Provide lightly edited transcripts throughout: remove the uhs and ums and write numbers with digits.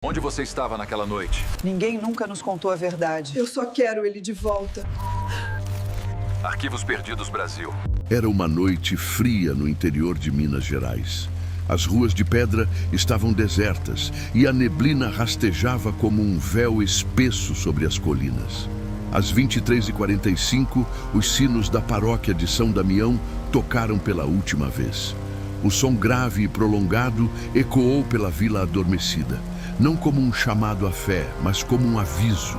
Onde você estava naquela noite? Ninguém nunca nos contou a verdade. Eu só quero ele de volta. Arquivos Perdidos Brasil. Era uma noite fria no interior de Minas Gerais. As ruas de pedra estavam desertas e a neblina rastejava como um véu espesso sobre as colinas. Às 23h45, os sinos da paróquia de São Damião tocaram pela última vez. O som grave e prolongado ecoou pela vila adormecida, não como um chamado à fé, mas como um aviso.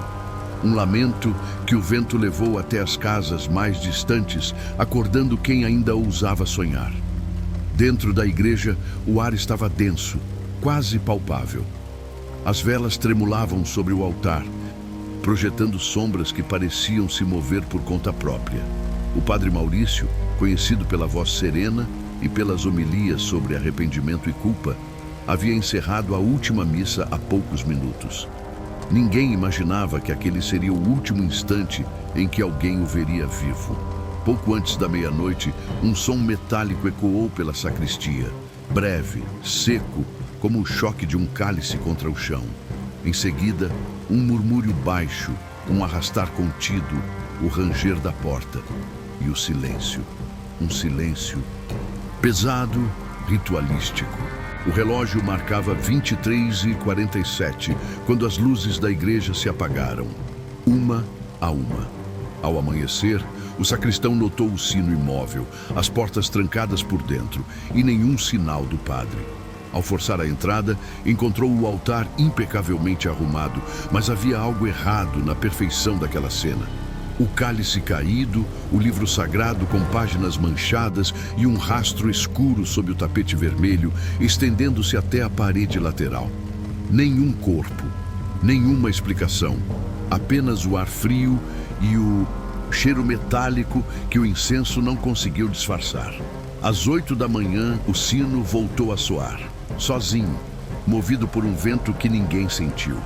Um lamento que o vento levou até as casas mais distantes, acordando quem ainda ousava sonhar. Dentro da igreja, o ar estava denso, quase palpável. As velas tremulavam sobre o altar, projetando sombras que pareciam se mover por conta própria. O padre Maurício, conhecido pela voz serena e pelas homilias sobre arrependimento e culpa, havia encerrado a última missa há poucos minutos. Ninguém imaginava que aquele seria o último instante em que alguém o veria vivo. Pouco antes da meia-noite, um som metálico ecoou pela sacristia, breve, seco, como o choque de um cálice contra o chão. Em seguida, um murmúrio baixo, um arrastar contido, o ranger da porta e o silêncio. Um silêncio pesado, ritualístico. O relógio marcava 23h47, quando as luzes da igreja se apagaram, uma a uma. Ao amanhecer, o sacristão notou o sino imóvel, as portas trancadas por dentro e nenhum sinal do padre. Ao forçar a entrada, encontrou o altar impecavelmente arrumado, mas havia algo errado na perfeição daquela cena. O cálice caído, o livro sagrado com páginas manchadas e um rastro escuro sob o tapete vermelho, estendendo-se até a parede lateral. Nenhum corpo, nenhuma explicação, apenas o ar frio e o cheiro metálico que o incenso não conseguiu disfarçar. Às 8 da manhã, o sino voltou a soar, sozinho, movido por um vento que ninguém sentiu.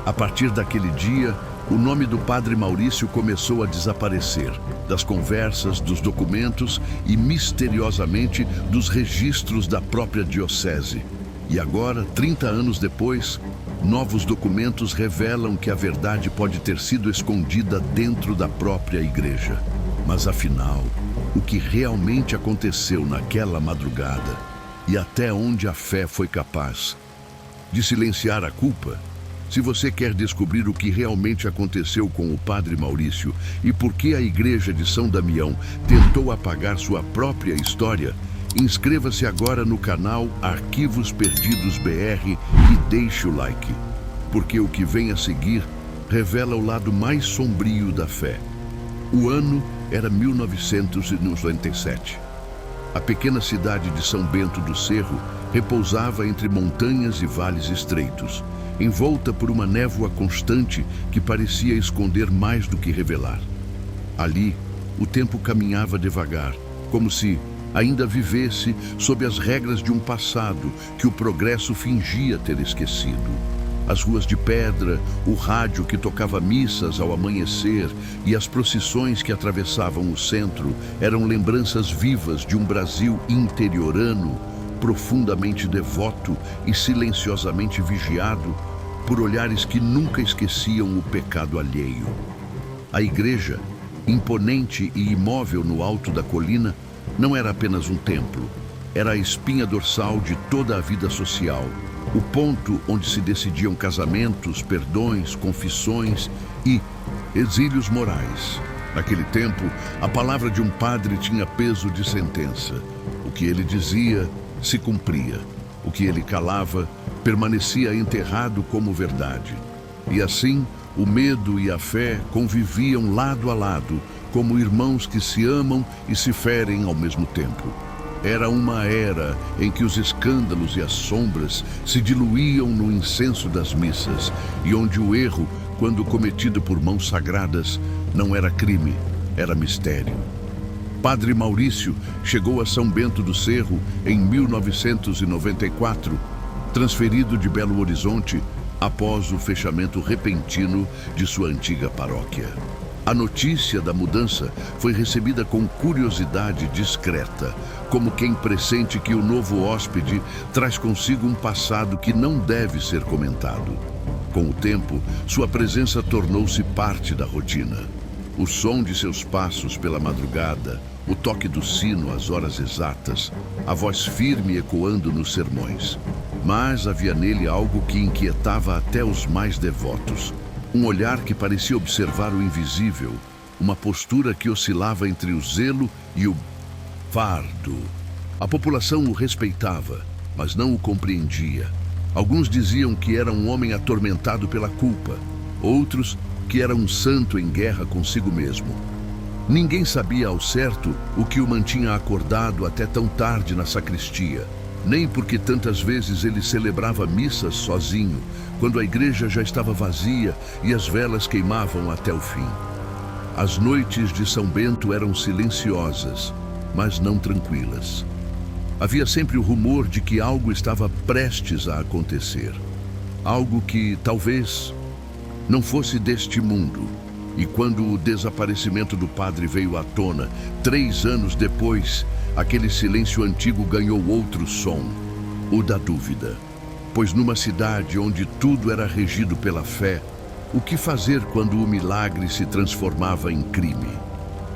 A partir daquele dia, o nome do padre Maurício começou a desaparecer das conversas, dos documentos e, misteriosamente, dos registros da própria diocese. E agora, 30 anos depois, novos documentos revelam que a verdade pode ter sido escondida dentro da própria igreja. Mas afinal, o que realmente aconteceu naquela madrugada e até onde a fé foi capaz de silenciar a culpa? Se você quer descobrir o que realmente aconteceu com o padre Maurício e por que a igreja de São Damião tentou apagar sua própria história, inscreva-se agora no canal Arquivos Perdidos BR e deixe o like, porque o que vem a seguir revela o lado mais sombrio da fé. O ano era 1997. A pequena cidade de São Bento do Cerro repousava entre montanhas e vales estreitos, envolta por uma névoa constante que parecia esconder mais do que revelar. Ali, o tempo caminhava devagar, como se ainda vivesse sob as regras de um passado que o progresso fingia ter esquecido. As ruas de pedra, o rádio que tocava missas ao amanhecer e as procissões que atravessavam o centro eram lembranças vivas de um Brasil interiorano, profundamente devoto e silenciosamente vigiado por olhares que nunca esqueciam o pecado alheio. A igreja, imponente e imóvel no alto da colina, não era apenas um templo, era a espinha dorsal de toda a vida social, o ponto onde se decidiam casamentos, perdões, confissões e exílios morais. Naquele tempo, a palavra de um padre tinha peso de sentença. O que ele dizia se cumpria. O que ele calava permanecia enterrado como verdade. E assim, o medo e a fé conviviam lado a lado, como irmãos que se amam e se ferem ao mesmo tempo. Era uma era em que os escândalos e as sombras se diluíam no incenso das missas e onde o erro, quando cometido por mãos sagradas, não era crime, era mistério. Padre Maurício chegou a São Bento do Cerro em 1994, transferido de Belo Horizonte após o fechamento repentino de sua antiga paróquia. A notícia da mudança foi recebida com curiosidade discreta, como quem pressente que o novo hóspede traz consigo um passado que não deve ser comentado. Com o tempo, sua presença tornou-se parte da rotina. O som de seus passos pela madrugada, o toque do sino às horas exatas, a voz firme ecoando nos sermões. Mas havia nele algo que inquietava até os mais devotos. Um olhar que parecia observar o invisível, uma postura que oscilava entre o zelo e o fardo. A população o respeitava, mas não o compreendia. Alguns diziam que era um homem atormentado pela culpa, outros que era um santo em guerra consigo mesmo. Ninguém sabia ao certo o que o mantinha acordado até tão tarde na sacristia, nem porque tantas vezes ele celebrava missas sozinho, quando a igreja já estava vazia e as velas queimavam até o fim. As noites de São Bento eram silenciosas, mas não tranquilas. Havia sempre o rumor de que algo estava prestes a acontecer. Algo que, talvez, não fosse deste mundo. E quando o desaparecimento do padre veio à tona, 3 anos depois, aquele silêncio antigo ganhou outro som, o da dúvida. Pois numa cidade onde tudo era regido pela fé, o que fazer quando o milagre se transformava em crime?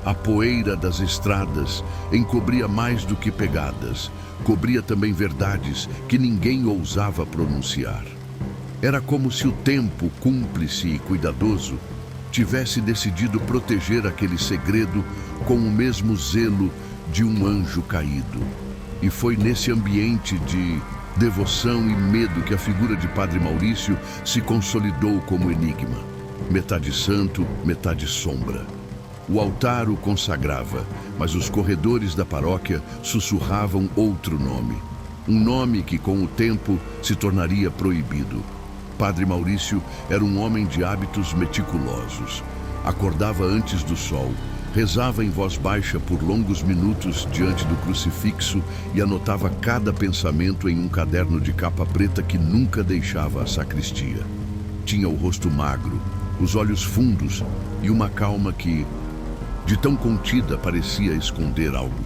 A poeira das estradas encobria mais do que pegadas, cobria também verdades que ninguém ousava pronunciar. Era como se o tempo, cúmplice e cuidadoso, tivesse decidido proteger aquele segredo com o mesmo zelo de um anjo caído. E foi nesse ambiente de devoção e medo que a figura de Padre Maurício se consolidou como enigma. Metade santo, metade sombra. O altar o consagrava, mas os corredores da paróquia sussurravam outro nome. Um nome que, com o tempo, se tornaria proibido. Padre Maurício era um homem de hábitos meticulosos. Acordava antes do sol, rezava em voz baixa por longos minutos diante do crucifixo e anotava cada pensamento em um caderno de capa preta que nunca deixava a sacristia. Tinha o rosto magro, os olhos fundos e uma calma que, de tão contida, parecia esconder algo.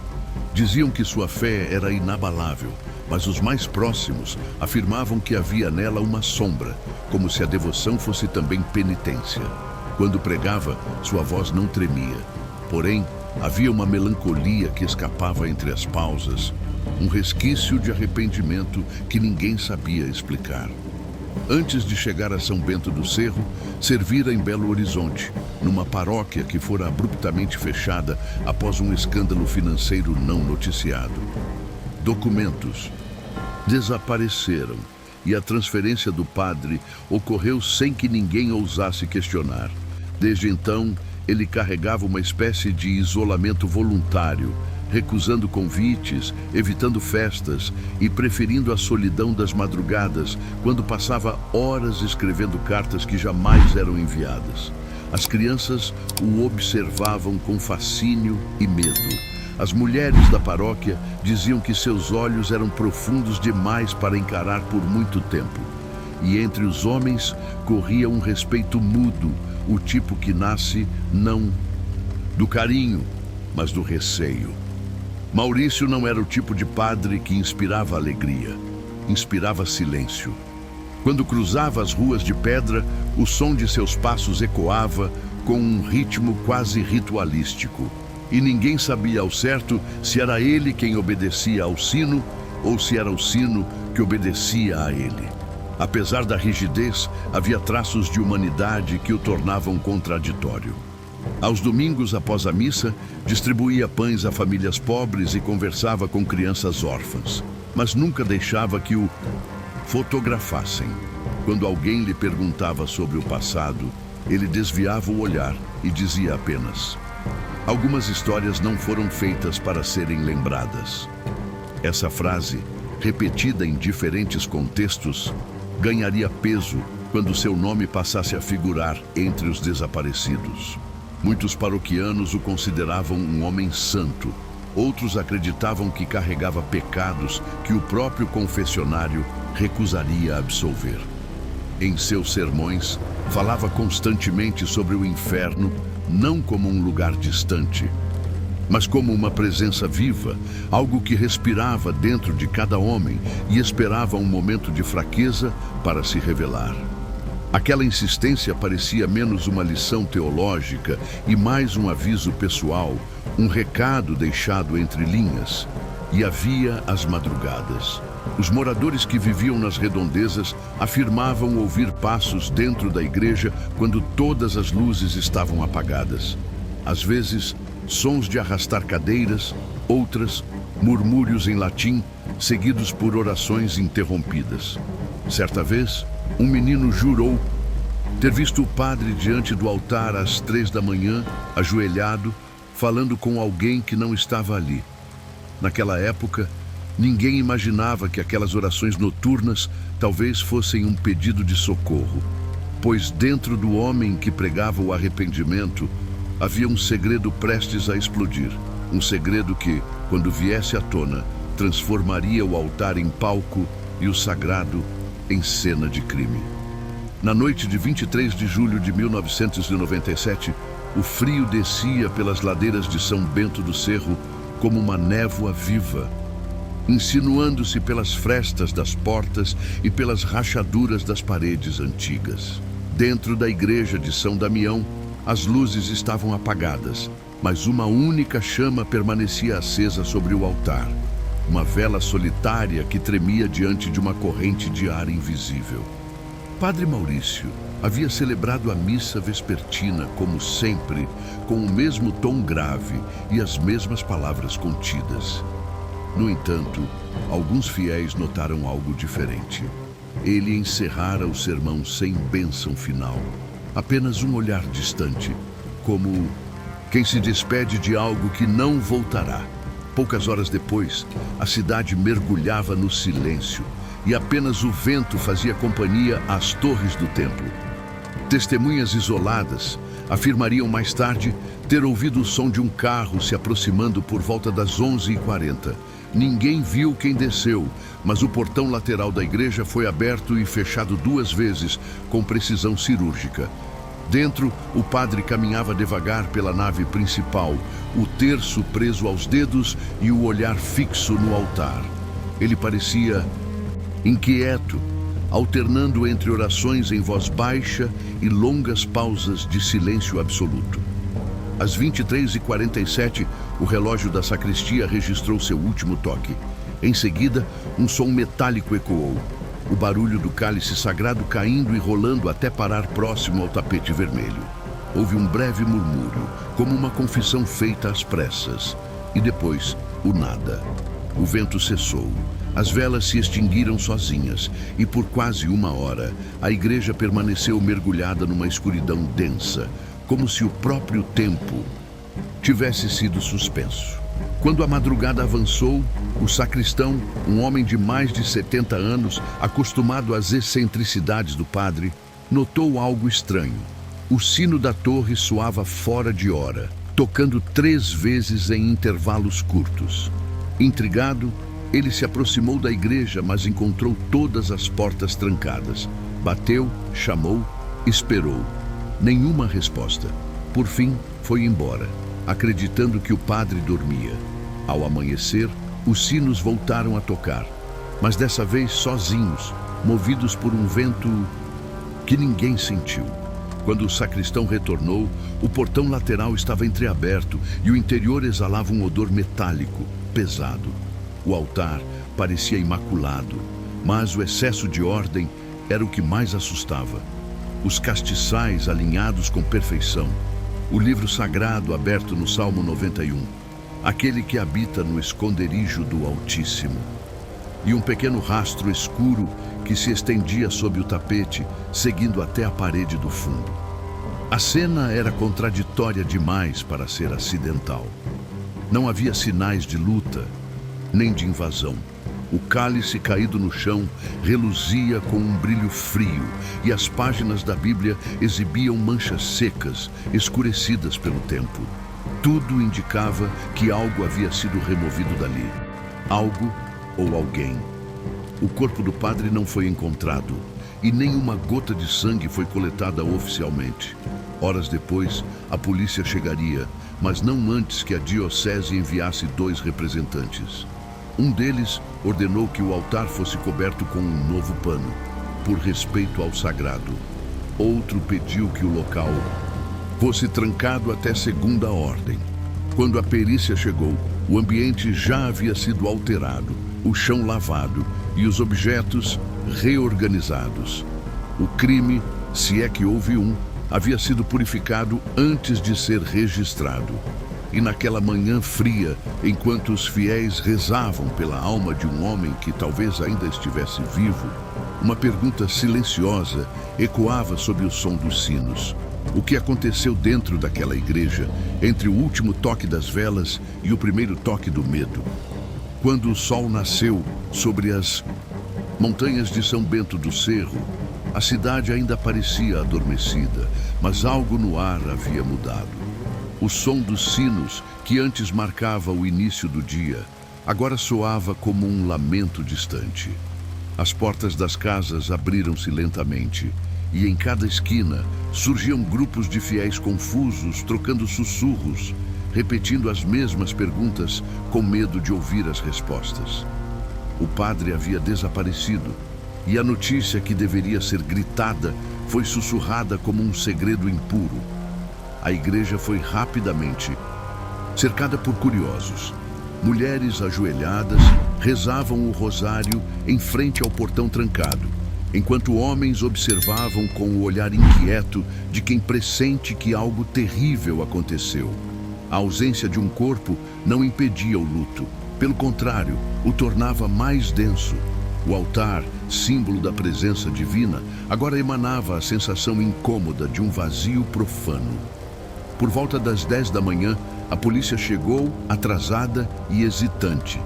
Diziam que sua fé era inabalável, mas os mais próximos afirmavam que havia nela uma sombra, como se a devoção fosse também penitência. Quando pregava, sua voz não tremia. Porém, havia uma melancolia que escapava entre as pausas, um resquício de arrependimento que ninguém sabia explicar. Antes de chegar a São Bento do Cerro, servira em Belo Horizonte, numa paróquia que fora abruptamente fechada após um escândalo financeiro não noticiado. Documentos desapareceram e a transferência do padre ocorreu sem que ninguém ousasse questionar. Desde então, ele carregava uma espécie de isolamento voluntário, recusando convites, evitando festas e preferindo a solidão das madrugadas, quando passava horas escrevendo cartas que jamais eram enviadas. As crianças o observavam com fascínio e medo. As mulheres da paróquia diziam que seus olhos eram profundos demais para encarar por muito tempo. E entre os homens corria um respeito mudo, o tipo que nasce não do carinho, mas do receio. Maurício não era o tipo de padre que inspirava alegria, inspirava silêncio. Quando cruzava as ruas de pedra, o som de seus passos ecoava com um ritmo quase ritualístico. E ninguém sabia ao certo se era ele quem obedecia ao sino ou se era o sino que obedecia a ele. Apesar da rigidez, havia traços de humanidade que o tornavam contraditório. Aos domingos, após a missa, distribuía pães a famílias pobres e conversava com crianças órfãs, mas nunca deixava que o fotografassem. Quando alguém lhe perguntava sobre o passado, ele desviava o olhar e dizia apenas: algumas histórias não foram feitas para serem lembradas. Essa frase, repetida em diferentes contextos, ganharia peso quando seu nome passasse a figurar entre os desaparecidos. Muitos paroquianos o consideravam um homem santo. Outros acreditavam que carregava pecados que o próprio confessionário recusaria absolver. Em seus sermões, falava constantemente sobre o inferno, não como um lugar distante, mas como uma presença viva, algo que respirava dentro de cada homem e esperava um momento de fraqueza para se revelar. Aquela insistência parecia menos uma lição teológica e mais um aviso pessoal, um recado deixado entre linhas. E havia as madrugadas. Os moradores que viviam nas redondezas afirmavam ouvir passos dentro da igreja quando todas as luzes estavam apagadas. Às vezes, sons de arrastar cadeiras, outras, murmúrios em latim, seguidos por orações interrompidas. Certa vez, um menino jurou ter visto o padre diante do altar às 3 da manhã, ajoelhado, falando com alguém que não estava ali. Naquela época, ninguém imaginava que aquelas orações noturnas talvez fossem um pedido de socorro, pois dentro do homem que pregava o arrependimento havia um segredo prestes a explodir, um segredo que, quando viesse à tona, transformaria o altar em palco e o sagrado em cena de crime. Na noite de 23 de julho de 1997, o frio descia pelas ladeiras de São Bento do Cerro como uma névoa viva, insinuando-se pelas frestas das portas e pelas rachaduras das paredes antigas. Dentro da igreja de São Damião, as luzes estavam apagadas, mas uma única chama permanecia acesa sobre o altar, uma vela solitária que tremia diante de uma corrente de ar invisível. Padre Maurício havia celebrado a missa vespertina, como sempre, com o mesmo tom grave e as mesmas palavras contidas. No entanto, alguns fiéis notaram algo diferente. Ele encerrara o sermão sem bênção final, apenas um olhar distante, como quem se despede de algo que não voltará. Poucas horas depois, a cidade mergulhava no silêncio e apenas o vento fazia companhia às torres do templo. Testemunhas isoladas afirmariam mais tarde ter ouvido o som de um carro se aproximando por volta das 11h40. Ninguém viu quem desceu, mas o portão lateral da igreja foi aberto e fechado 2 vezes, com precisão cirúrgica. Dentro, o padre caminhava devagar pela nave principal, o terço preso aos dedos e o olhar fixo no altar. Ele parecia inquieto, alternando entre orações em voz baixa e longas pausas de silêncio absoluto. Às 23h47, o relógio da sacristia registrou seu último toque. Em seguida, um som metálico ecoou. O barulho do cálice sagrado caindo e rolando até parar próximo ao tapete vermelho. Houve um breve murmúrio, como uma confissão feita às pressas. E depois, o nada. O vento cessou. As velas se extinguiram sozinhas e por quase 1 hora, a igreja permaneceu mergulhada numa escuridão densa, como se o próprio tempo tivesse sido suspenso. Quando a madrugada avançou, o sacristão, um homem de mais de 70 anos, acostumado às excentricidades do padre, notou algo estranho. O sino da torre soava fora de hora, tocando 3 vezes em intervalos curtos. Intrigado, ele se aproximou da igreja, mas encontrou todas as portas trancadas. Bateu, chamou, esperou. Nenhuma resposta. Por fim, foi embora, acreditando que o padre dormia. Ao amanhecer, os sinos voltaram a tocar, mas dessa vez sozinhos, movidos por um vento que ninguém sentiu. Quando o sacristão retornou, o portão lateral estava entreaberto e o interior exalava um odor metálico, pesado. O altar parecia imaculado, mas o excesso de ordem era o que mais assustava. Os castiçais alinhados com perfeição, o livro sagrado aberto no Salmo 91, aquele que habita no esconderijo do Altíssimo, e um pequeno rastro escuro que se estendia sob o tapete, seguindo até a parede do fundo. A cena era contraditória demais para ser acidental. Não havia sinais de luta, nem de invasão. O cálice caído no chão reluzia com um brilho frio e as páginas da Bíblia exibiam manchas secas, escurecidas pelo tempo. Tudo indicava que algo havia sido removido dali. Algo ou alguém. O corpo do padre não foi encontrado e nenhuma gota de sangue foi coletada oficialmente. Horas depois, a polícia chegaria, mas não antes que a diocese enviasse 2 representantes. Um deles ordenou que o altar fosse coberto com um novo pano, por respeito ao sagrado. Outro pediu que o local fosse trancado até segunda ordem. Quando a perícia chegou, o ambiente já havia sido alterado, o chão lavado e os objetos reorganizados. O crime, se é que houve um, havia sido purificado antes de ser registrado. E naquela manhã fria, enquanto os fiéis rezavam pela alma de um homem que talvez ainda estivesse vivo, uma pergunta silenciosa ecoava sob o som dos sinos. O que aconteceu dentro daquela igreja, entre o último toque das velas e o primeiro toque do medo? Quando o sol nasceu sobre as montanhas de São Bento do Cerro, a cidade ainda parecia adormecida, mas algo no ar havia mudado. O som dos sinos, que antes marcava o início do dia, agora soava como um lamento distante. As portas das casas abriram-se lentamente, e em cada esquina surgiam grupos de fiéis confusos, trocando sussurros, repetindo as mesmas perguntas com medo de ouvir as respostas. O padre havia desaparecido, e a notícia que deveria ser gritada foi sussurrada como um segredo impuro. A igreja foi rapidamente cercada por curiosos. Mulheres ajoelhadas rezavam o rosário em frente ao portão trancado, enquanto homens observavam com o olhar inquieto de quem pressente que algo terrível aconteceu. A ausência de um corpo não impedia o luto. Pelo contrário, o tornava mais denso. O altar, símbolo da presença divina, agora emanava a sensação incômoda de um vazio profano. Por volta das 10 da manhã, a polícia chegou, atrasada e hesitante.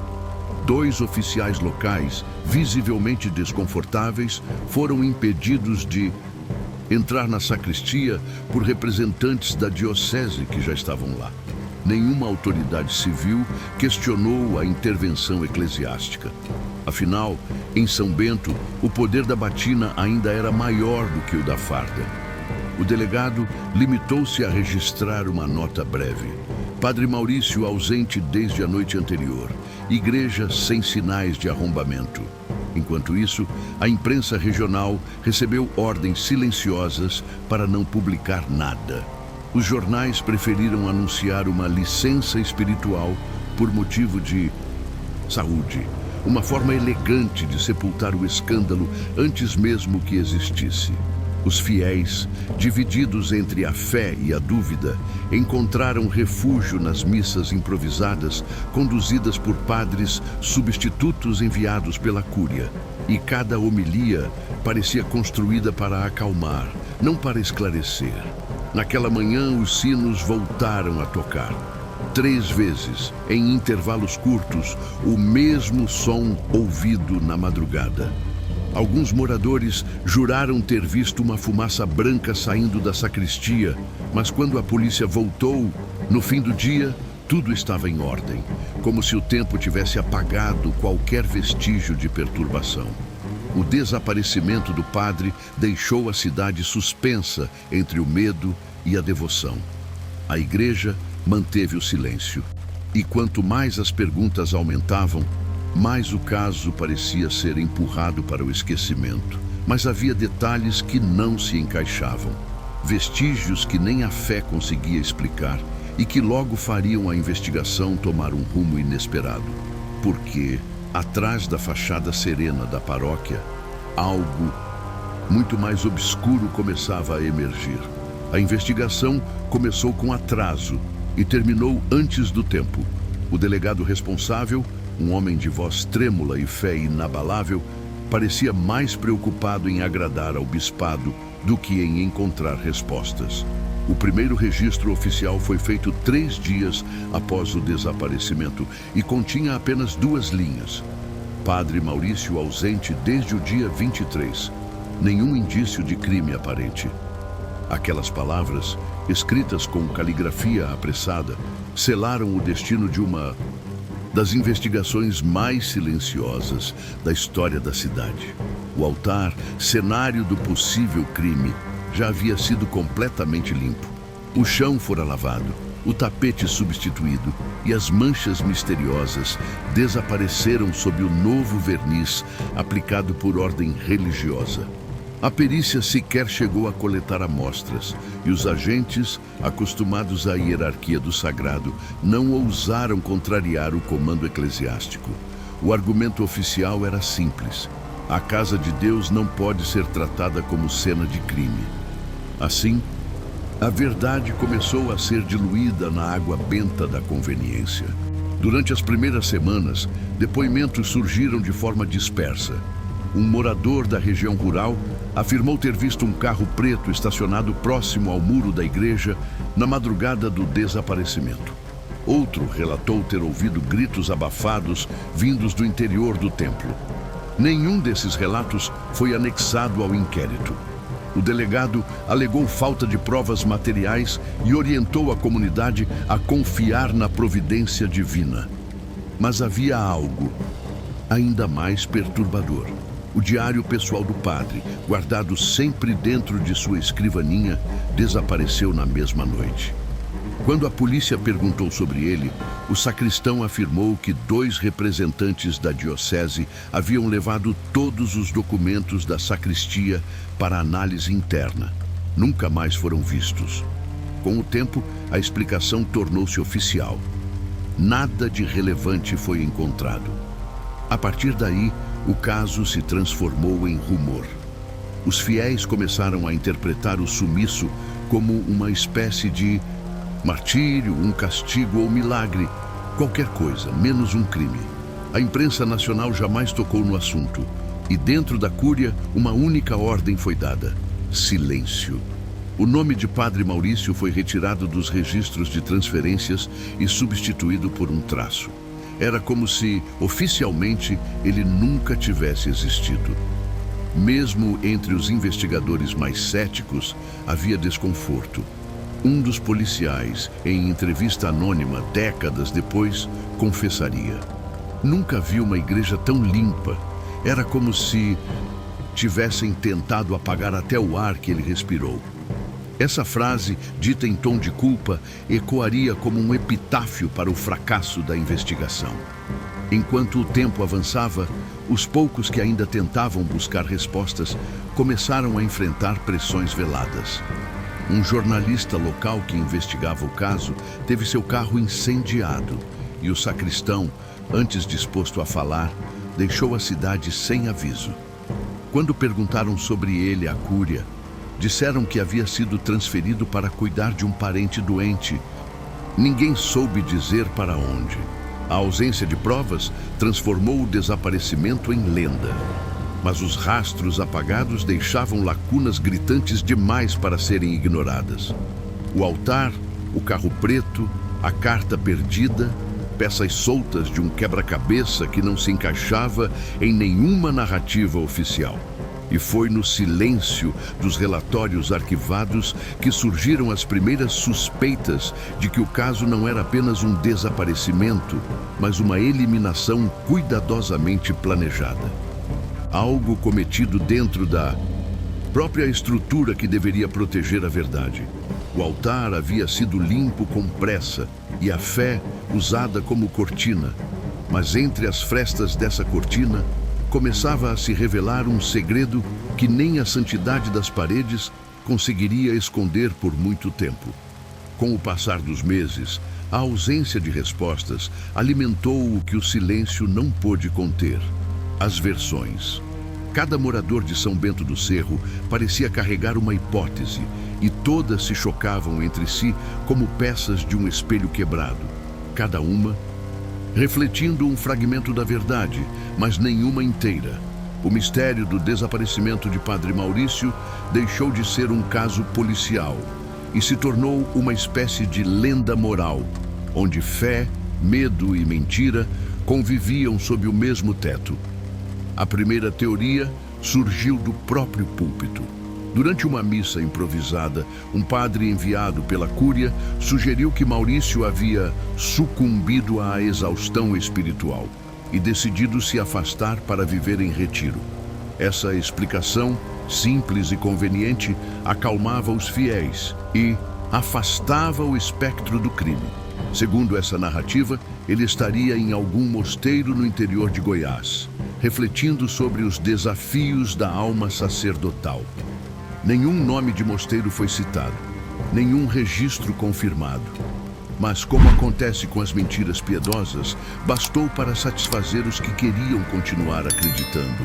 2 oficiais locais, visivelmente desconfortáveis, foram impedidos de entrar na sacristia por representantes da diocese que já estavam lá. Nenhuma autoridade civil questionou a intervenção eclesiástica. Afinal, em São Bento, o poder da batina ainda era maior do que o da farda. O delegado limitou-se a registrar uma nota breve. Padre Maurício ausente desde a noite anterior. Igreja sem sinais de arrombamento. Enquanto isso, a imprensa regional recebeu ordens silenciosas para não publicar nada. Os jornais preferiram anunciar uma licença espiritual por motivo de saúde, uma forma elegante de sepultar o escândalo antes mesmo que existisse. Os fiéis, divididos entre a fé e a dúvida, encontraram refúgio nas missas improvisadas, conduzidas por padres substitutos enviados pela cúria. E cada homilia parecia construída para acalmar, não para esclarecer. Naquela manhã, os sinos voltaram a tocar. 3 vezes, em intervalos curtos, o mesmo som ouvido na madrugada. Alguns moradores juraram ter visto uma fumaça branca saindo da sacristia, mas quando a polícia voltou, no fim do dia, tudo estava em ordem, como se o tempo tivesse apagado qualquer vestígio de perturbação. O desaparecimento do padre deixou a cidade suspensa entre o medo e a devoção. A igreja manteve o silêncio, e quanto mais as perguntas aumentavam, mais o caso parecia ser empurrado para o esquecimento. Mas havia detalhes que não se encaixavam, vestígios que nem a fé conseguia explicar e que logo fariam a investigação tomar um rumo inesperado. Porque, atrás da fachada serena da paróquia, algo muito mais obscuro começava a emergir. A investigação começou com atraso e terminou antes do tempo. O delegado responsável, um homem de voz trêmula e fé inabalável, parecia mais preocupado em agradar ao bispado do que em encontrar respostas. O primeiro registro oficial foi feito 3 dias após o desaparecimento e continha apenas 2 linhas. Padre Maurício ausente desde o dia 23. Nenhum indício de crime aparente. Aquelas palavras, escritas com caligrafia apressada, selaram o destino de uma das investigações mais silenciosas da história da cidade. O altar, cenário do possível crime, já havia sido completamente limpo. O chão fora lavado, o tapete substituído e as manchas misteriosas desapareceram sob o novo verniz aplicado por ordem religiosa. A perícia sequer chegou a coletar amostras e os agentes, acostumados à hierarquia do sagrado, não ousaram contrariar o comando eclesiástico. O argumento oficial era simples: a casa de Deus não pode ser tratada como cena de crime. Assim, a verdade começou a ser diluída na água benta da conveniência. Durante as primeiras semanas, depoimentos surgiram de forma dispersa. Um morador da região rural afirmou ter visto um carro preto estacionado próximo ao muro da igreja na madrugada do desaparecimento. Outro relatou ter ouvido gritos abafados vindos do interior do templo. Nenhum desses relatos foi anexado ao inquérito. O delegado alegou falta de provas materiais e orientou a comunidade a confiar na providência divina. Mas havia algo ainda mais perturbador. O diário pessoal do padre, guardado sempre dentro de sua escrivaninha, desapareceu na mesma noite. Quando a polícia perguntou sobre ele, o sacristão afirmou que 2 representantes da diocese haviam levado todos os documentos da sacristia para análise interna. Nunca mais foram vistos. Com o tempo, a explicação tornou-se oficial. Nada de relevante foi encontrado. A partir daí, o caso se transformou em rumor. Os fiéis começaram a interpretar o sumiço como uma espécie de martírio, um castigo ou milagre, qualquer coisa, menos um crime. A imprensa nacional jamais tocou no assunto, e dentro da cúria, uma única ordem foi dada: silêncio. O nome de Padre Maurício foi retirado dos registros de transferências e substituído por um traço. Era como se, oficialmente, ele nunca tivesse existido. Mesmo entre os investigadores mais céticos, havia desconforto. Um dos policiais, em entrevista anônima décadas depois, confessaria: nunca vi uma igreja tão limpa. Era como se tivessem tentado apagar até o ar que ele respirou. Essa frase, dita em tom de culpa, ecoaria como um epitáfio para o fracasso da investigação. Enquanto o tempo avançava, os poucos que ainda tentavam buscar respostas começaram a enfrentar pressões veladas. Um jornalista local que investigava o caso teve seu carro incendiado e o sacristão, antes disposto a falar, deixou a cidade sem aviso. Quando perguntaram sobre ele à cúria, disseram que havia sido transferido para cuidar de um parente doente. Ninguém soube dizer para onde. A ausência de provas transformou o desaparecimento em lenda. Mas os rastros apagados deixavam lacunas gritantes demais para serem ignoradas. O altar, o carro preto, a carta perdida, peças soltas de um quebra-cabeça que não se encaixava em nenhuma narrativa oficial. E foi no silêncio dos relatórios arquivados que surgiram as primeiras suspeitas de que o caso não era apenas um desaparecimento, mas uma eliminação cuidadosamente planejada. Algo cometido dentro da própria estrutura que deveria proteger a verdade. O altar havia sido limpo com pressa e a fé usada como cortina, mas entre as frestas dessa cortina começava a se revelar um segredo que nem a santidade das paredes conseguiria esconder por muito tempo. Com o passar dos meses, a ausência de respostas alimentou o que o silêncio não pôde conter: as versões. Cada morador de São Bento do Cerro parecia carregar uma hipótese, e todas se chocavam entre si como peças de um espelho quebrado, cada uma refletindo um fragmento da verdade, mas nenhuma inteira. O mistério do desaparecimento de Padre Maurício deixou de ser um caso policial e se tornou uma espécie de lenda moral, onde fé, medo e mentira conviviam sob o mesmo teto. A primeira teoria surgiu do próprio púlpito. Durante uma missa improvisada, um padre enviado pela cúria sugeriu que Maurício havia sucumbido à exaustão espiritual e decidido se afastar para viver em retiro. Essa explicação, simples e conveniente, acalmava os fiéis e afastava o espectro do crime. Segundo essa narrativa, ele estaria em algum mosteiro no interior de Goiás, refletindo sobre os desafios da alma sacerdotal. Nenhum nome de mosteiro foi citado, nenhum registro confirmado. Mas, como acontece com as mentiras piedosas, bastou para satisfazer os que queriam continuar acreditando.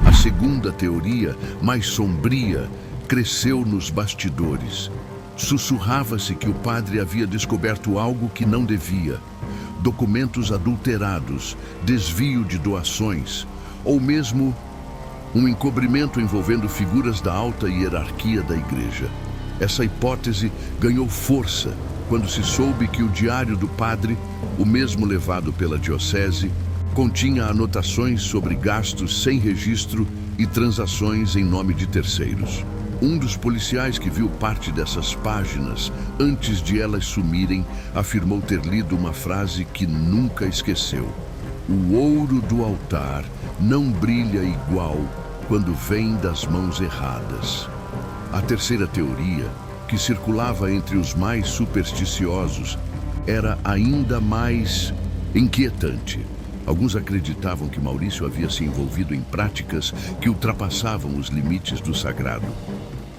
A segunda teoria, mais sombria, cresceu nos bastidores. Sussurrava-se que o padre havia descoberto algo que não devia: documentos adulterados, desvio de doações, ou mesmo um encobrimento envolvendo figuras da alta hierarquia da igreja. Essa hipótese ganhou força quando se soube que o diário do padre, o mesmo levado pela diocese, continha anotações sobre gastos sem registro e transações em nome de terceiros. Um dos policiais que viu parte dessas páginas antes de elas sumirem afirmou ter lido uma frase que nunca esqueceu: "O ouro do altar não brilha igual quando vem das mãos erradas." A terceira teoria, que circulava entre os mais supersticiosos, era ainda mais inquietante. Alguns acreditavam que Maurício havia se envolvido em práticas que ultrapassavam os limites do sagrado.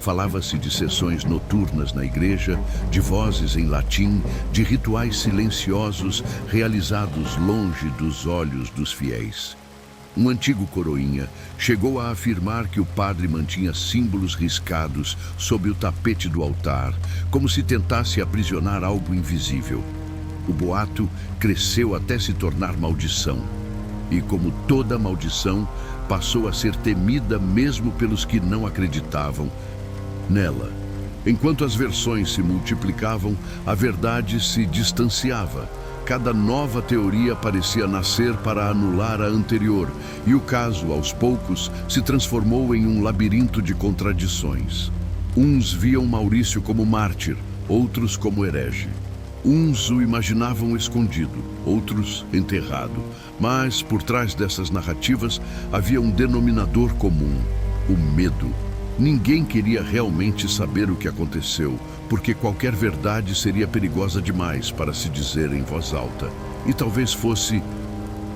Falava-se de sessões noturnas na igreja, de vozes em latim, de rituais silenciosos realizados longe dos olhos dos fiéis. Um antigo coroinha chegou a afirmar que o padre mantinha símbolos riscados sob o tapete do altar, como se tentasse aprisionar algo invisível. O boato cresceu até se tornar maldição. E, como toda maldição, passou a ser temida mesmo pelos que não acreditavam nela. Enquanto as versões se multiplicavam, a verdade se distanciava. Cada nova teoria parecia nascer para anular a anterior, e o caso, aos poucos, se transformou em um labirinto de contradições. Uns viam Maurício como mártir, outros como herege. Uns o imaginavam escondido, outros enterrado. Mas, por trás dessas narrativas, havia um denominador comum: o medo. Ninguém queria realmente saber o que aconteceu, porque qualquer verdade seria perigosa demais para se dizer em voz alta. E talvez fosse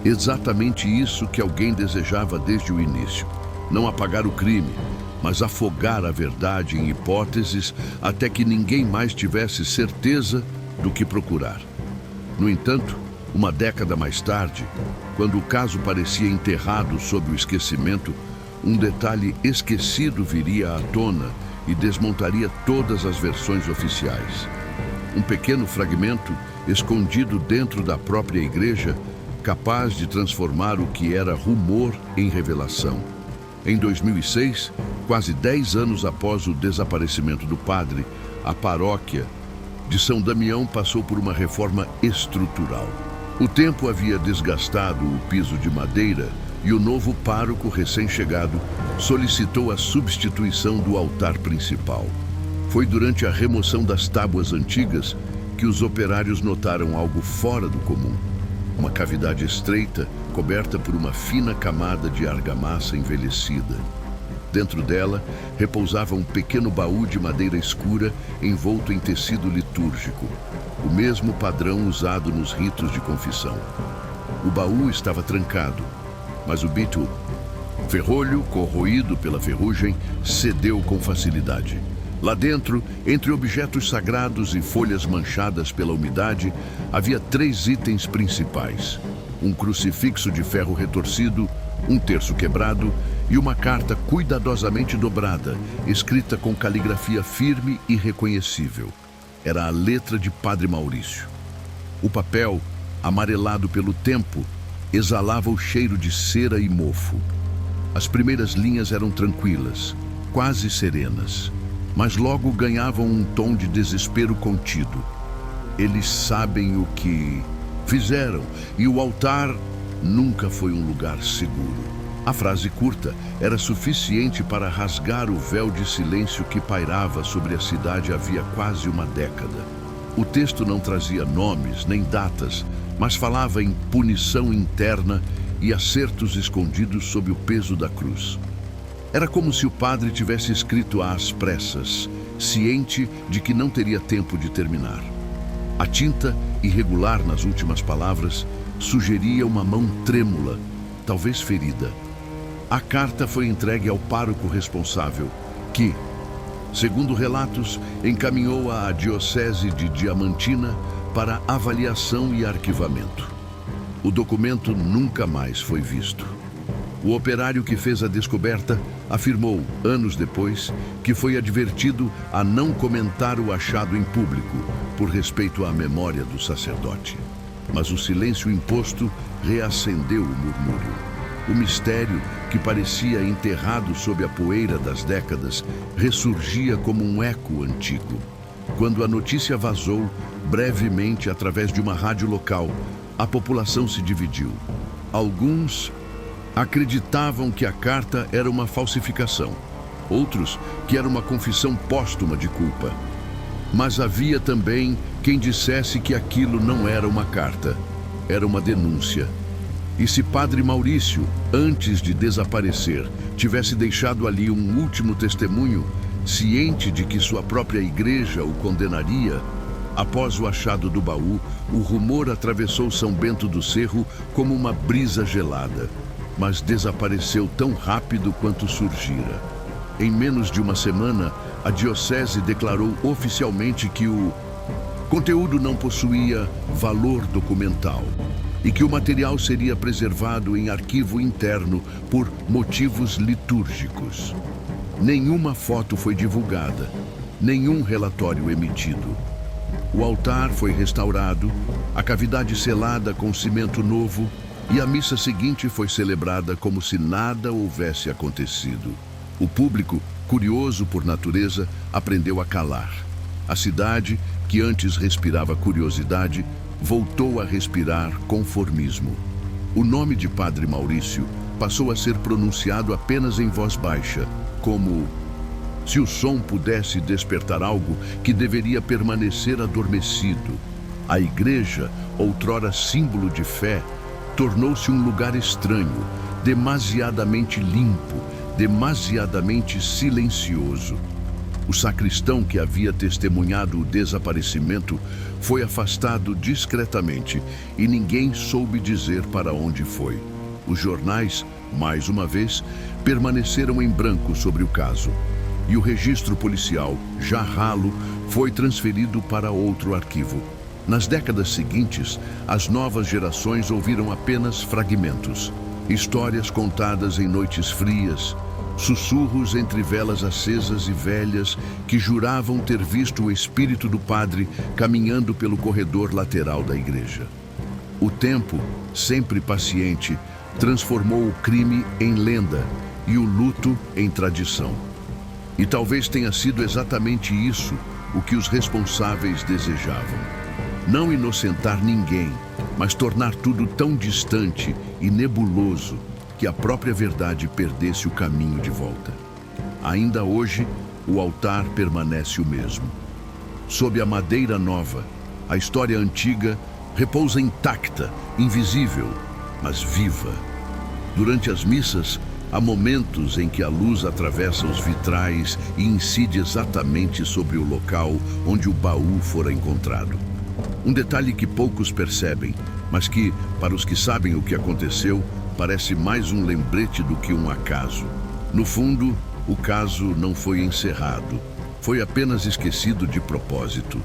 exatamente isso que alguém desejava desde o início: não apagar o crime, mas afogar a verdade em hipóteses até que ninguém mais tivesse certeza do que procurar. No entanto, uma década mais tarde, quando o caso parecia enterrado sob o esquecimento, um detalhe esquecido viria à tona e desmontaria todas as versões oficiais. Um pequeno fragmento escondido dentro da própria igreja, capaz de transformar o que era rumor em revelação. Em 2006, quase 10 anos após o desaparecimento do padre, a paróquia de São Damião passou por uma reforma estrutural. O tempo havia desgastado o piso de madeira e o novo pároco recém-chegado solicitou a substituição do altar principal. Foi durante a remoção das tábuas antigas que os operários notaram algo fora do comum: uma cavidade estreita coberta por uma fina camada de argamassa envelhecida. Dentro dela repousava um pequeno baú de madeira escura envolto em tecido litúrgico, o mesmo padrão usado nos ritos de confissão. O baú estava trancado, mas o bitum, ferrolho corroído pela ferrugem, cedeu com facilidade. Lá dentro, entre objetos sagrados e folhas manchadas pela umidade, havia 3 itens principais: um crucifixo de ferro retorcido, um terço quebrado e uma carta cuidadosamente dobrada, escrita com caligrafia firme e reconhecível. Era a letra de Padre Maurício. O papel, amarelado pelo tempo, exalava o cheiro de cera e mofo. As primeiras linhas eram tranquilas, quase serenas, mas logo ganhavam um tom de desespero contido. Eles sabem o que fizeram, e o altar nunca foi um lugar seguro. A frase curta era suficiente para rasgar o véu de silêncio que pairava sobre a cidade havia quase uma década. O texto não trazia nomes nem datas, mas falava em punição interna e acertos escondidos sob o peso da cruz. Era como se o padre tivesse escrito às pressas, ciente de que não teria tempo de terminar. A tinta, irregular nas últimas palavras, sugeria uma mão trêmula, talvez ferida. A carta foi entregue ao pároco responsável, que, segundo relatos, encaminhou-a à Diocese de Diamantina para avaliação e arquivamento. O documento nunca mais foi visto. O operário que fez a descoberta afirmou, anos depois, que foi advertido a não comentar o achado em público, por respeito à memória do sacerdote. Mas o silêncio imposto reacendeu o murmúrio. O mistério, que parecia enterrado sob a poeira das décadas, ressurgia como um eco antigo. Quando a notícia vazou, brevemente através de uma rádio local, a população se dividiu. Alguns acreditavam que a carta era uma falsificação, outros que era uma confissão póstuma de culpa. Mas havia também quem dissesse que aquilo não era uma carta, era uma denúncia. E se Padre Maurício, antes de desaparecer, tivesse deixado ali um último testemunho, ciente de que sua própria igreja o condenaria, após o achado do baú, o rumor atravessou São Bento do Cerro como uma brisa gelada, mas desapareceu tão rápido quanto surgira. Em menos de uma semana, a Diocese declarou oficialmente que o conteúdo não possuía valor documental e que o material seria preservado em arquivo interno por motivos litúrgicos. Nenhuma foto foi divulgada, nenhum relatório emitido. O altar foi restaurado, a cavidade selada com cimento novo e a missa seguinte foi celebrada como se nada houvesse acontecido. O público, curioso por natureza, aprendeu a calar. A cidade, que antes respirava curiosidade, voltou a respirar conformismo. O nome de Padre Maurício passou a ser pronunciado apenas em voz baixa, como se o som pudesse despertar algo que deveria permanecer adormecido. A igreja, outrora símbolo de fé, tornou-se um lugar estranho, demasiadamente limpo, demasiadamente silencioso. O sacristão que havia testemunhado o desaparecimento foi afastado discretamente e ninguém soube dizer para onde foi. Os jornais, mais uma vez, permaneceram em branco sobre o caso. E o registro policial, já ralo, foi transferido para outro arquivo. Nas décadas seguintes, as novas gerações ouviram apenas fragmentos. Histórias contadas em noites frias, sussurros entre velas acesas e velhas que juravam ter visto o espírito do padre caminhando pelo corredor lateral da igreja. O tempo, sempre paciente, transformou o crime em lenda e o luto em tradição. E talvez tenha sido exatamente isso o que os responsáveis desejavam. Não inocentar ninguém, mas tornar tudo tão distante e nebuloso que a própria verdade perdesse o caminho de volta. Ainda hoje, o altar permanece o mesmo. Sob a madeira nova, a história antiga repousa intacta, invisível, mas viva. Durante as missas, há momentos em que a luz atravessa os vitrais e incide exatamente sobre o local onde o baú fora encontrado. Um detalhe que poucos percebem, mas que, para os que sabem o que aconteceu, parece mais um lembrete do que um acaso. No fundo, o caso não foi encerrado, foi apenas esquecido de propósito.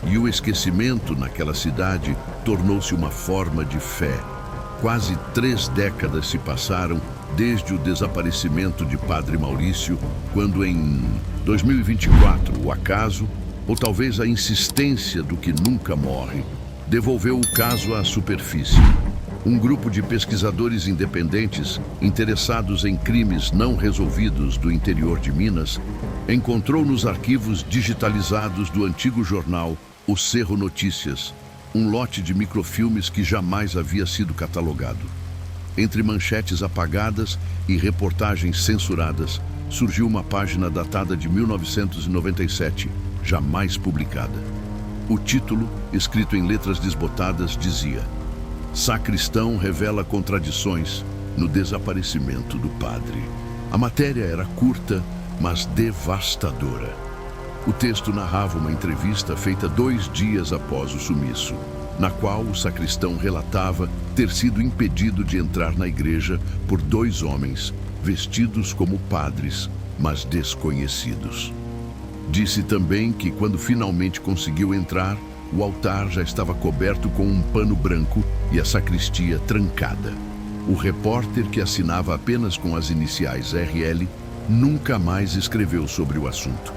E o esquecimento naquela cidade tornou-se uma forma de fé. Quase 3 décadas se passaram desde o desaparecimento de Padre Maurício, quando em 2024 o acaso, ou talvez a insistência do que nunca morre, devolveu o caso à superfície. Um grupo de pesquisadores independentes, interessados em crimes não resolvidos do interior de Minas, encontrou nos arquivos digitalizados do antigo jornal O Cerro Notícias um lote de microfilmes que jamais havia sido catalogado. Entre manchetes apagadas e reportagens censuradas, surgiu uma página datada de 1997, jamais publicada. O título, escrito em letras desbotadas, dizia: Sacristão revela contradições no desaparecimento do padre. A matéria era curta, mas devastadora. O texto narrava uma entrevista feita 2 dias após o sumiço, na qual o sacristão relatava ter sido impedido de entrar na igreja por 2 homens, vestidos como padres, mas desconhecidos. Disse também que, quando finalmente conseguiu entrar, o altar já estava coberto com um pano branco e a sacristia trancada. O repórter, que assinava apenas com as iniciais RL, nunca mais escreveu sobre o assunto.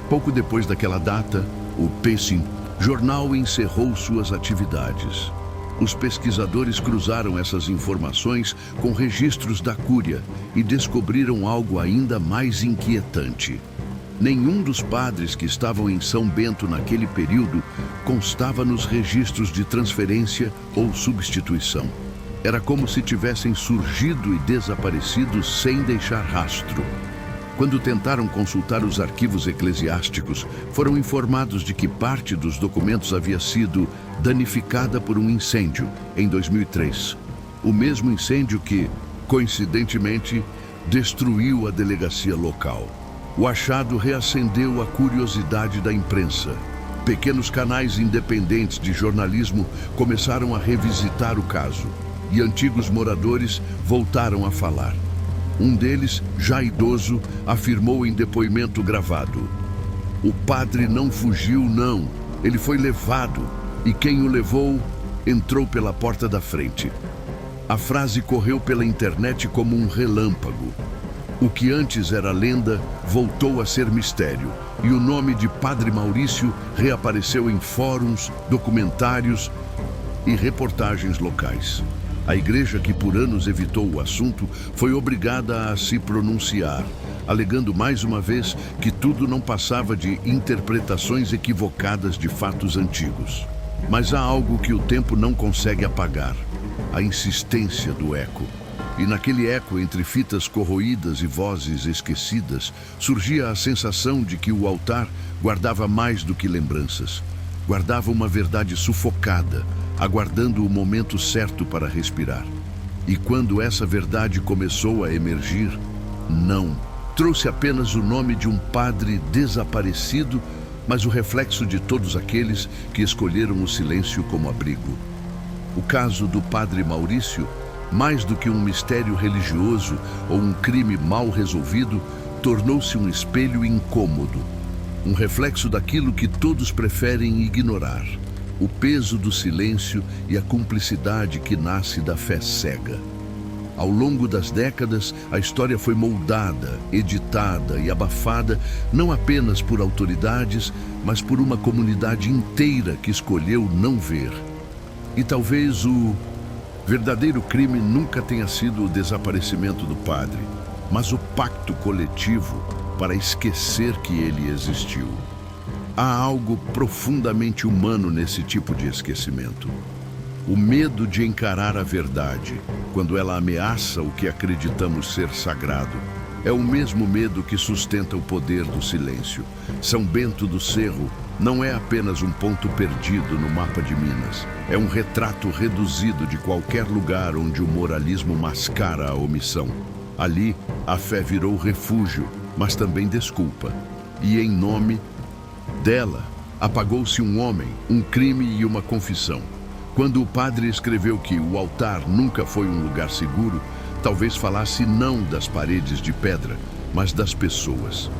Pouco depois daquela data, o Pacing jornal encerrou suas atividades. Os pesquisadores cruzaram essas informações com registros da Cúria e descobriram algo ainda mais inquietante. Nenhum dos padres que estavam em São Bento naquele período constava nos registros de transferência ou substituição. Era como se tivessem surgido e desaparecido sem deixar rastro. Quando tentaram consultar os arquivos eclesiásticos, foram informados de que parte dos documentos havia sido danificada por um incêndio em 2003. O mesmo incêndio que, coincidentemente, destruiu a delegacia local. O achado reacendeu a curiosidade da imprensa. Pequenos canais independentes de jornalismo começaram a revisitar o caso, e antigos moradores voltaram a falar. Um deles, já idoso, afirmou em depoimento gravado: "O padre não fugiu, não. Ele foi levado, e quem o levou entrou pela porta da frente." A frase correu pela internet como um relâmpago. O que antes era lenda voltou a ser mistério, e o nome de Padre Maurício reapareceu em fóruns, documentários e reportagens locais. A igreja, que por anos evitou o assunto, foi obrigada a se pronunciar, alegando mais uma vez que tudo não passava de interpretações equivocadas de fatos antigos. Mas há algo que o tempo não consegue apagar: a insistência do eco. E naquele eco, entre fitas corroídas e vozes esquecidas, surgia a sensação de que o altar guardava mais do que lembranças. Guardava uma verdade sufocada, aguardando o momento certo para respirar. E quando essa verdade começou a emergir, não. Trouxe apenas o nome de um padre desaparecido, mas o reflexo de todos aqueles que escolheram o silêncio como abrigo. O caso do padre Maurício, mais do que um mistério religioso ou um crime mal resolvido, tornou-se um espelho incômodo. Um reflexo daquilo que todos preferem ignorar: o peso do silêncio e a cumplicidade que nasce da fé cega. Ao longo das décadas, a história foi moldada, editada e abafada não apenas por autoridades, mas por uma comunidade inteira que escolheu não ver. E talvez o verdadeiro crime nunca tenha sido o desaparecimento do padre, mas o pacto coletivo para esquecer que ele existiu. Há algo profundamente humano nesse tipo de esquecimento. O medo de encarar a verdade, quando ela ameaça o que acreditamos ser sagrado, é o mesmo medo que sustenta o poder do silêncio. São Bento do Cerro não é apenas um ponto perdido no mapa de Minas. É um retrato reduzido de qualquer lugar onde o moralismo mascara a omissão. Ali, a fé virou refúgio, mas também desculpa. E em nome dela, apagou-se um homem, um crime e uma confissão. Quando o padre escreveu que o altar nunca foi um lugar seguro, talvez falasse não das paredes de pedra, mas das pessoas.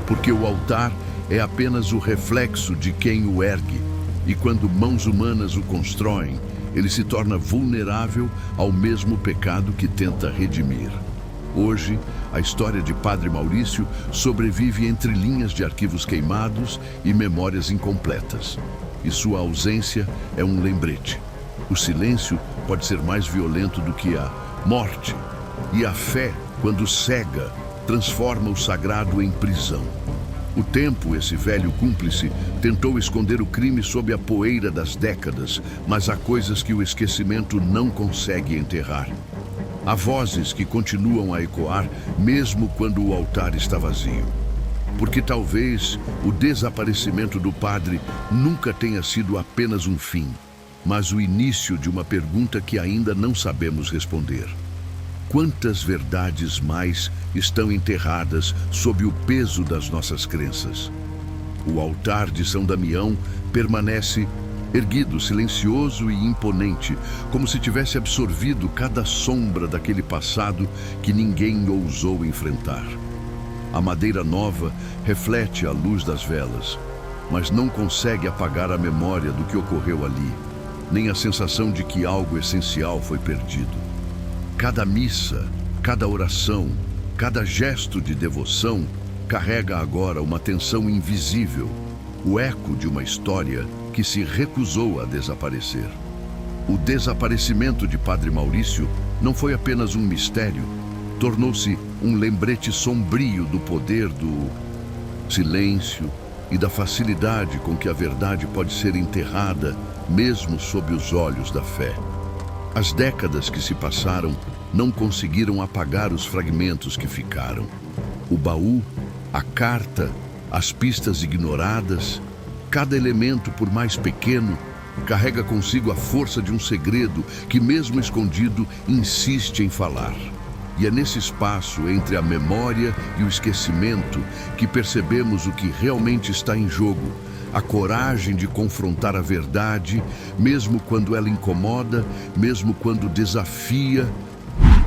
Porque o altar é apenas o reflexo de quem o ergue, e quando mãos humanas o constroem, ele se torna vulnerável ao mesmo pecado que tenta redimir. Hoje, a história de Padre Maurício sobrevive entre linhas de arquivos queimados e memórias incompletas. E sua ausência é um lembrete. O silêncio pode ser mais violento do que a morte. E a fé, quando cega, transforma o sagrado em prisão. O tempo, esse velho cúmplice, tentou esconder o crime sob a poeira das décadas, mas há coisas que o esquecimento não consegue enterrar. Há vozes que continuam a ecoar mesmo quando o altar está vazio. Porque talvez o desaparecimento do padre nunca tenha sido apenas um fim, mas o início de uma pergunta que ainda não sabemos responder. Quantas verdades mais estão enterradas sob o peso das nossas crenças? O altar de São Damião permanece erguido, silencioso e imponente, como se tivesse absorvido cada sombra daquele passado que ninguém ousou enfrentar. A madeira nova reflete a luz das velas, mas não consegue apagar a memória do que ocorreu ali, nem a sensação de que algo essencial foi perdido. Cada missa, cada oração, cada gesto de devoção carrega agora uma tensão invisível, o eco de uma história que se recusou a desaparecer. O desaparecimento de Padre Maurício não foi apenas um mistério, tornou-se um lembrete sombrio do poder do silêncio e da facilidade com que a verdade pode ser enterrada mesmo sob os olhos da fé. As décadas que se passaram não conseguiram apagar os fragmentos que ficaram. O baú, a carta, as pistas ignoradas, cada elemento, por mais pequeno, carrega consigo a força de um segredo que, mesmo escondido, insiste em falar. E é nesse espaço entre a memória e o esquecimento que percebemos o que realmente está em jogo: a coragem de confrontar a verdade, mesmo quando ela incomoda, mesmo quando desafia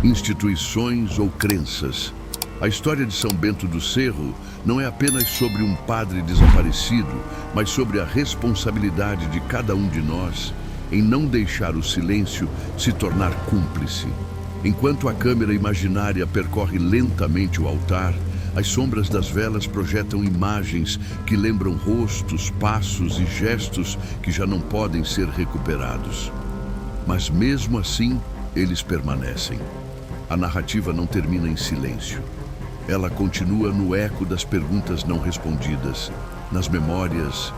instituições ou crenças. A história de São Bento do Cerro não é apenas sobre um padre desaparecido, mas sobre a responsabilidade de cada um de nós em não deixar o silêncio se tornar cúmplice. Enquanto a câmera imaginária percorre lentamente o altar, as sombras das velas projetam imagens que lembram rostos, passos e gestos que já não podem ser recuperados. Mas mesmo assim, eles permanecem. A narrativa não termina em silêncio. Ela continua no eco das perguntas não respondidas, nas memórias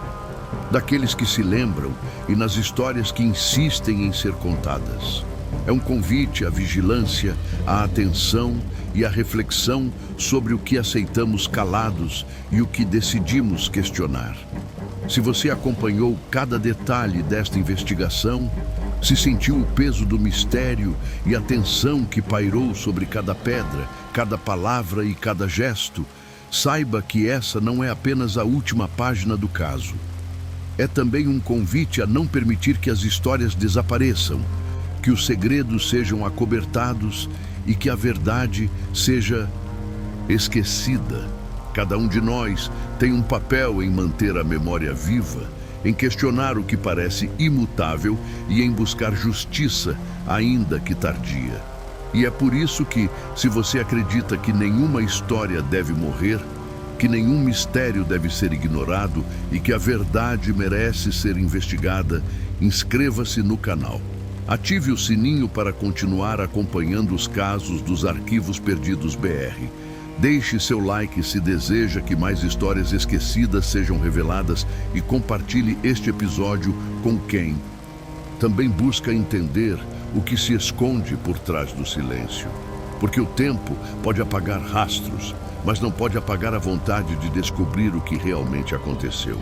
daqueles que se lembram e nas histórias que insistem em ser contadas. É um convite à vigilância, à atenção e à reflexão sobre o que aceitamos calados e o que decidimos questionar. Se você acompanhou cada detalhe desta investigação, se sentiu o peso do mistério e a tensão que pairou sobre cada pedra, cada palavra e cada gesto, saiba que essa não é apenas a última página do caso. É também um convite a não permitir que as histórias desapareçam, que os segredos sejam acobertados e que a verdade seja esquecida. Cada um de nós tem um papel em manter a memória viva, em questionar o que parece imutável e em buscar justiça, ainda que tardia. E é por isso que, se você acredita que nenhuma história deve morrer, que nenhum mistério deve ser ignorado e que a verdade merece ser investigada, inscreva-se no canal. Ative o sininho para continuar acompanhando os casos dos Arquivos Perdidos BR. Deixe seu like se deseja que mais histórias esquecidas sejam reveladas e compartilhe este episódio com quem também busca entender o que se esconde por trás do silêncio. Porque o tempo pode apagar rastros, mas não pode apagar a vontade de descobrir o que realmente aconteceu.